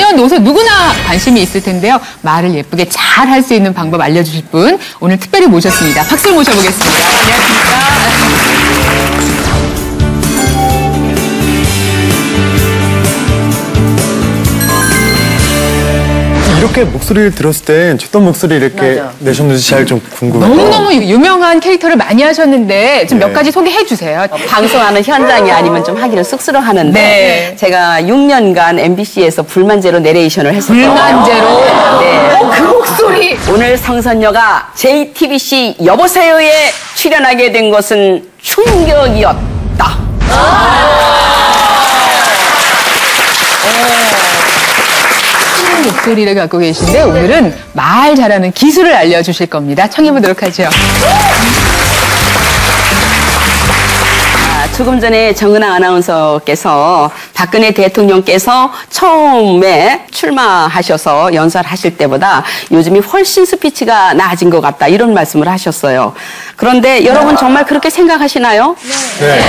남녀노소 누구나 관심이 있을 텐데요. 말을 예쁘게 잘 할 수 있는 방법 알려주실 분 오늘 특별히 모셨습니다. 박수를 모셔보겠습니다. 안녕하십니까. 이렇게 목소리를 들었을 땐 어떤 목소리 이렇게 내셨는지 잘 좀 궁금해요. 너무너무 유명한 캐릭터를 많이 하셨는데 좀 몇 가지 소개해 주세요. 방송하는 현장이 아니면 좀 하기는 쑥스러워하는데 제가 6년간 MBC에서 불만제로 내레이션을 했었거든요. 불만제로? 네. 그 목소리! 오늘 성선녀가 JTBC 여보세요에 출연하게 된 것은 충격이었다. 목소리를 갖고 계신데 오늘은 말 잘하는 기술을 알려주실 겁니다. 청해보도록 하죠. 조금 전에 정은아 아나운서께서 박근혜 대통령께서 처음에 출마하셔서 연설하실 때보다 요즘이 훨씬 스피치가 나아진 것 같다 이런 말씀을 하셨어요. 그런데 여러분 정말 그렇게 생각하시나요? 네.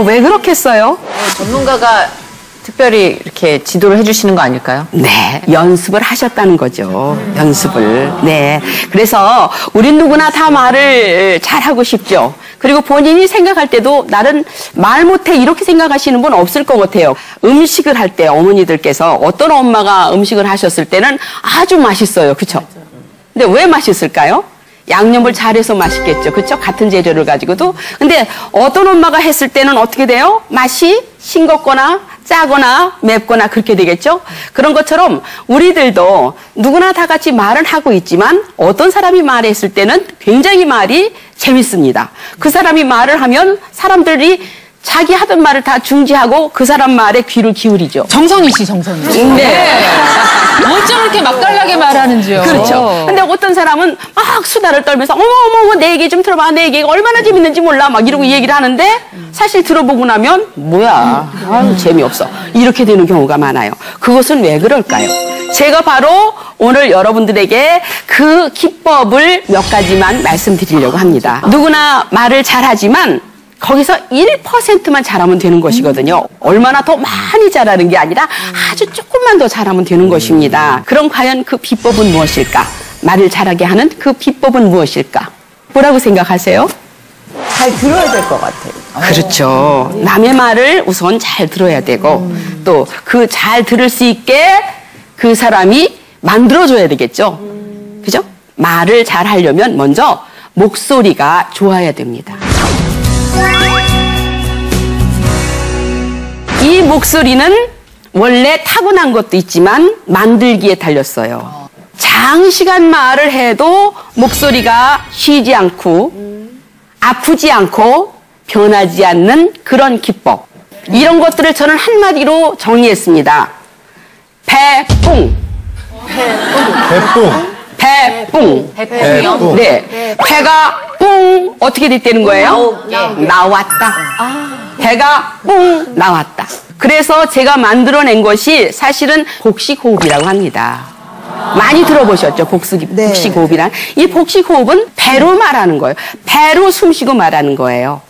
왜 그렇겠어요? 전문가가 특별히 이렇게 지도를 해주시는 거 아닐까요? 네, 연습을 하셨다는 거죠. 연습을. 네. 그래서 우린 누구나 다 말을 잘하고 싶죠. 그리고 본인이 생각할 때도 나는 말 못해 이렇게 생각하시는 분 없을 것 같아요. 음식을 할 때 어머니들께서 어떤 엄마가 음식을 하셨을 때는 아주 맛있어요. 그렇죠? 근데 왜 맛있을까요? 양념을 잘해서 맛있겠죠. 그렇죠? 같은 재료를 가지고도. 근데 어떤 엄마가 했을 때는 어떻게 돼요? 맛이 싱겁거나 짜거나 맵거나 그렇게 되겠죠? 그런 것처럼 우리들도 누구나 다 같이 말은 하고 있지만 어떤 사람이 말했을 때는 굉장히 말이 재밌습니다. 그 사람이 말을 하면 사람들이 자기 하던 말을 다 중지하고 그 사람 말에 귀를 기울이죠. 정선희 씨, 정선희 씨. 네. 어쩜 이렇게 맛깔나게 말하는지요. 그렇죠. 근데 어떤 사람은 막 수다를 떨면서 어머 내 얘기 좀 들어봐. 내 얘기가 얼마나 재밌는지 몰라. 막 이러고 얘기를 하는데 사실 들어보고 나면 뭐야. 아유, 재미없어. 이렇게 되는 경우가 많아요. 그것은 왜 그럴까요? 제가 바로 오늘 여러분들에게 그 기법을 몇 가지만 말씀드리려고 합니다. 누구나 말을 잘하지만 거기서 1%만 잘하면 되는 것이거든요. 얼마나 더 많이 잘하는 게 아니라 아주 조금만 더 잘하면 되는 것입니다. 그럼 과연 그 비법은 무엇일까? 말을 잘하게 하는 그 비법은 무엇일까? 뭐라고 생각하세요? 잘 들어야 될 것 같아요. 그렇죠. 남의 말을 우선 잘 들어야 되고 또 그 잘 들을 수 있게 그 사람이 만들어줘야 되겠죠. 그죠? 말을 잘 하려면 먼저 목소리가 좋아야 됩니다. 이 목소리는 원래 타고난 것도 있지만 만들기에 달렸어요. 장시간 말을 해도 목소리가 쉬지 않고 아프지 않고 변하지 않는 그런 기법. 이런 것들을 저는 한마디로 정리했습니다. 배뿡. 배뿡. 배뿡. 배뿡. 네. 배가 뿡 어떻게 됐다는 거예요? 나왔다. 배가 뿡 나왔다. 그래서 제가 만들어낸 것이 사실은 복식호흡이라고 합니다. 많이 들어보셨죠? 복식호흡이란. 이 복식호흡은 배로 말하는 거예요. 배로 숨쉬고 말하는 거예요.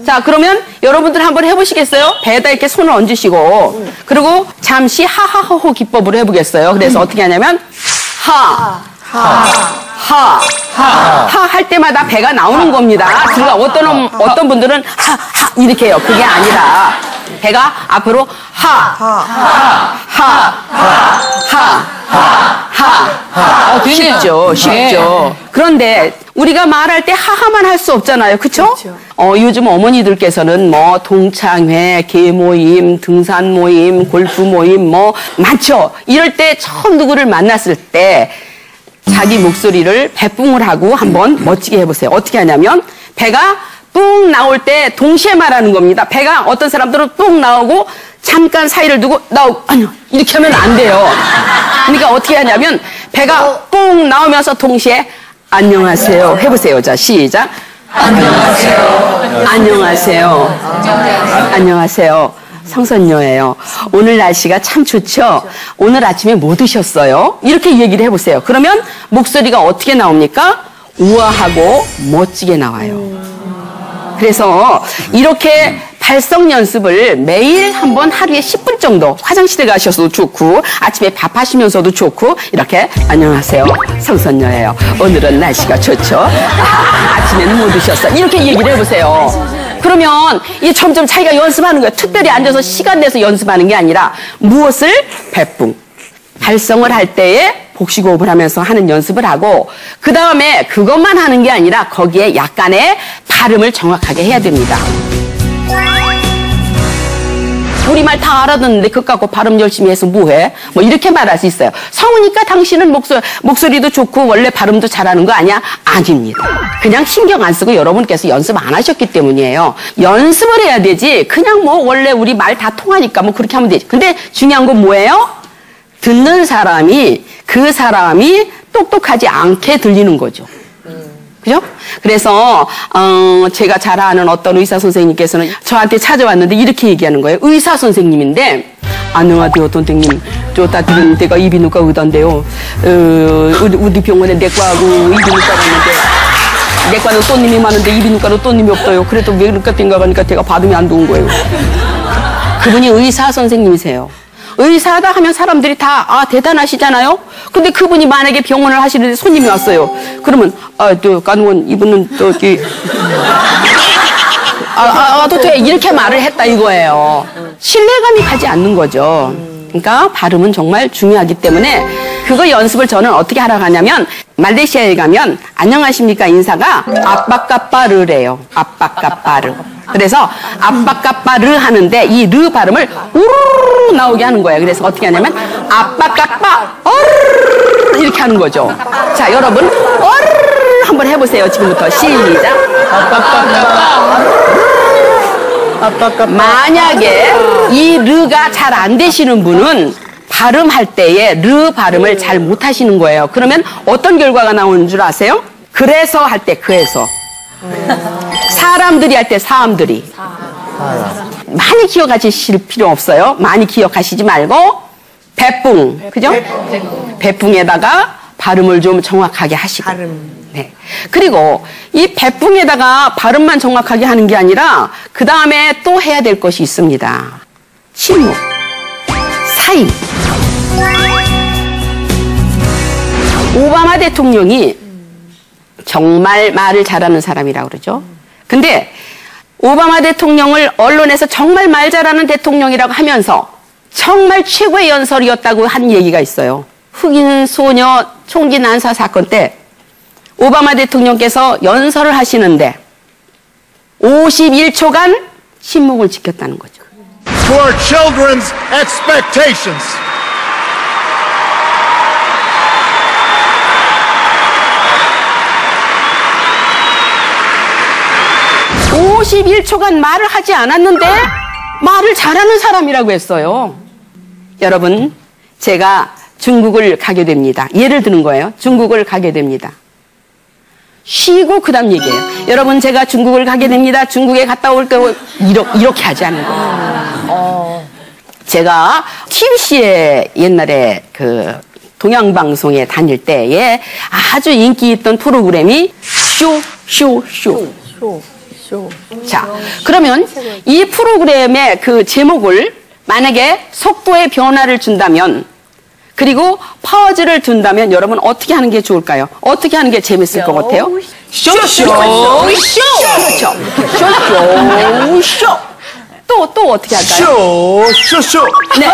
자, 그러면 여러분들 한번 해보시겠어요? 배에다 이렇게 손을 얹으시고 그리고 잠시 하하호호 기법으로 해보겠어요. 그래서 어떻게 하냐면 하 할 때마다 배가 나오는 겁니다. 그러니까 어떤 분들은 하 이렇게 해요. 그게 아니라 배가 앞으로 쉽죠. 쉽죠. 그런데 우리가 말할 때 하하만 할 수 없잖아요. 그렇죠? 요즘 어머니들께서는 뭐 동창회, 계모임, 등산 모임, 골프 모임 뭐 많죠. 이럴 때 처음 누구를 만났을 때 자기 목소리를 배뿡을 하고 한번 멋지게 해보세요. 어떻게 하냐면 배가 뿡 나올 때 동시에 말하는 겁니다. 배가 어떤 사람들은 뿡 나오고 잠깐 사이를 두고 아니요 이렇게 하면 안 돼요. 그러니까 어떻게 하냐면 배가 뿡 나오면서 동시에 안녕하세요 해보세요. 자 시작. 안녕하세요. 안녕하세요. 안녕하세요. 성선녀예요. 오늘 날씨가 참 좋죠? 오늘 아침에 뭐 드셨어요? 이렇게 얘기를 해보세요. 그러면 목소리가 어떻게 나옵니까? 우아하고 멋지게 나와요. 그래서 이렇게 발성 연습을 매일 한번 하루에 10분 정도 화장실에 가셔도 좋고 아침에 밥 하시면서도 좋고 이렇게 안녕하세요 성선녀예요. 오늘은 날씨가 좋죠. 아침에는 못 드셨어. 이렇게 얘기를 해보세요. 그러면 이게 점점 자기가 연습하는 거예요. 특별히 앉아서 시간 내서 연습하는 게 아니라 무엇을? 배뿡. 발성을 할 때에 복식호흡을 하면서 하는 연습을 하고 그 다음에 그것만 하는 게 아니라 거기에 약간의 발음을 정확하게 해야 됩니다. 우리말 다 알아듣는데 그거 갖고 발음 열심히 해서 뭐해? 뭐 이렇게 말할 수 있어요. 성우니까 당신은 목소리도 좋고 원래 발음도 잘하는 거 아니야? 아닙니다. 그냥 신경 안 쓰고 여러분께서 연습 안 하셨기 때문이에요. 연습을 해야 되지 그냥 뭐 원래 우리 말 다 통하니까 뭐 그렇게 하면 되지. 근데 중요한 건 뭐예요? 듣는 사람이 그 사람이 똑똑하지 않게 들리는 거죠. 그죠? 그래서 제가 잘 아는 어떤 의사 선생님께서는 저한테 찾아왔는데 이렇게 얘기하는 거예요. 의사 선생님인데 안녕하세요 선생님. 저 따뜻한 데가 이비인후과 의사인데요. 우리 병원에 내과하고 이비인후과 갔는데 내과는 손님이 많은데 이비인후과는 손님이 없어요. 그래도 왜 그럴까 생각하니까 제가 받으면 안 좋은 거예요. 그분이 의사 선생님이세요. 의사다 하면 사람들이 다 대단하시잖아요. 근데 그분이 만약에 병원을 하시는데 손님이 왔어요. 그러면 간호원 이분은 저기 돼 이렇게 말을 했다 이거예요. 신뢰감이 가지 않는 거죠. 그러니까 발음은 정말 중요하기 때문에 그거 연습을 저는 어떻게 하라고 하냐면 말레이시아에 가면 안녕하십니까 인사가 아빠까빠르래요. 아빠까빠르. 그래서 아빠까빠르 하는데 이 르 발음을 우르르 나오게 하는 거예요. 그래서 어떻게 하냐면 아빠까빠 어르르 이렇게 하는 거죠. 자 여러분 어르르 한번 해보세요. 지금부터 시작. 아빠까빠 만약에 이 르가 잘 안 되시는 분은 발음할 때에 르 발음을 잘 못하시는 거예요. 그러면 어떤 결과가 나오는 줄 아세요? 그래서 할 때 그래서 사람들이 할 때 사람들이 많이 기억하실 필요 없어요. 많이 기억하시지 말고 배뿡 그죠? 배뿡에다가 발음을 좀 정확하게 하시고 네. 그리고 이 배뿡에다가 발음만 정확하게 하는 게 아니라 그 다음에 또 해야 될 것이 있습니다. 침묵 사이. 오바마 대통령이 정말 말을 잘하는 사람이라고 그러죠. 근데 오바마 대통령을 언론에서 정말 말 잘하는 대통령이라고 하면서 정말 최고의 연설이었다고 한 얘기가 있어요. 흑인 소녀 총기 난사 사건 때 오바마 대통령께서 연설을 하시는데 51초간 침묵을 지켰다는 거죠. To our children's expectations. 51초간 말을 하지 않았는데 말을 잘하는 사람이라고 했어요. 여러분, 제가 중국을 가게 됩니다. 예를 드는 거예요. 중국을 가게 됩니다. 쉬고 그 다음 얘기해요. 여러분, 제가 중국을 가게 됩니다. 중국에 갔다 올 때 이렇게 하지 않는 거예요. 제가 TBC에 옛날에 그 동양방송에 다닐 때에 아주 인기 있던 프로그램이 쇼. 자, 그러면 이 프로그램의 그 제목을 만약에 속도의 변화를 준다면 그리고 파워즈를 둔다면 여러분 어떻게 하는 게 좋을까요? 어떻게 하는 게 재밌을 것 같아요? 쇼. 그렇죠. 쇼. 또 어떻게 할까요? 쇼. 네. 네,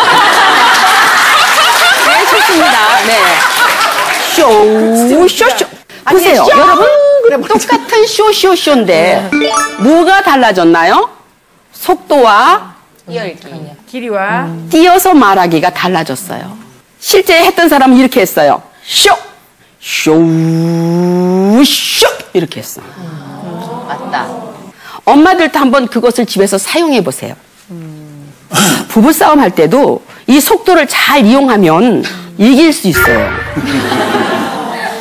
좋습니다. 네. 쇼. 보세요. 여러분, 똑같은 쇼인데 뭐가 달라졌나요? 속도와 길이와 띄어서 말하기가 달라졌어요. 실제 했던 사람은 이렇게 했어요. 쇼 이렇게 했어. 맞다. 엄마들도 한번 그것을 집에서 사용해 보세요. 부부싸움 할 때도 이 속도를 잘 이용하면 이길 수 있어요.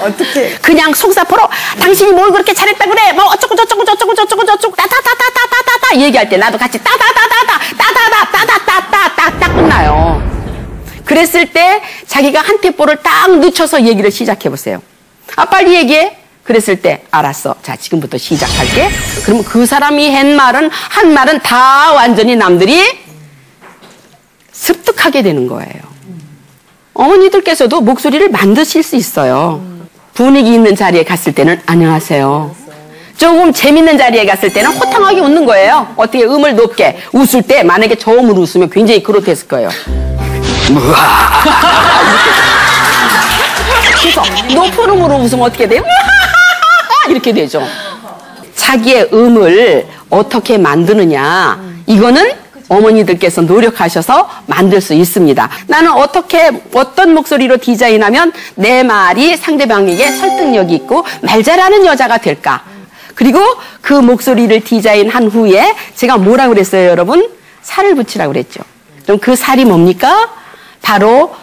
어떻게? 그냥 속사포로 당신이 뭘 그렇게 잘했다 그래 뭐 어쩌고 저쩌고 따다다다다다다다 얘기할 때 나도 같이 따다다다다다다다다다다다다 끝나요. 그랬을 때 자기가 한 템포를 딱 늦춰서 얘기를 시작해 보세요. 빨리 얘기해. 그랬을 때 알았어. 자, 지금부터 시작할게. 그러면 그 사람이 한 말은 다 완전히 남들이 습득하게 되는 거예요. 어머니들께서도 목소리를 만드실 수 있어요. 분위기 있는 자리에 갔을 때는 안녕하세요. 조금 재밌는 자리에 갔을 때는 호탕하게 웃는 거예요. 어떻게 음을 높게 웃을 때 만약에 저음으로 웃으면 굉장히 그로테스크 거예요. 그래서 높은 음으로 웃으면 어떻게 돼요? 이렇게 되죠. 자기의 음을 어떻게 만드느냐, 이거는 어머니들께서 노력하셔서 만들 수 있습니다. 나는 어떤 목소리로 디자인하면 내 말이 상대방에게 설득력이 있고 말 잘하는 여자가 될까? 그리고 그 목소리를 디자인한 후에 제가 뭐라고 그랬어요, 여러분? 살을 붙이라고 그랬죠. 그럼 그 살이 뭡니까? 바로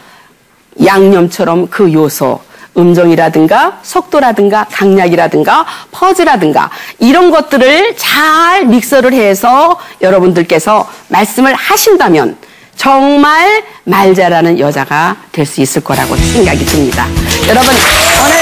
양념처럼 그 요소, 음정이라든가 속도라든가 강약이라든가 퍼즈라든가 이런 것들을 잘 믹서를 해서 여러분들께서 말씀을 하신다면 정말 말 잘하는 여자가 될 수 있을 거라고 생각이 듭니다. 여러분, 오늘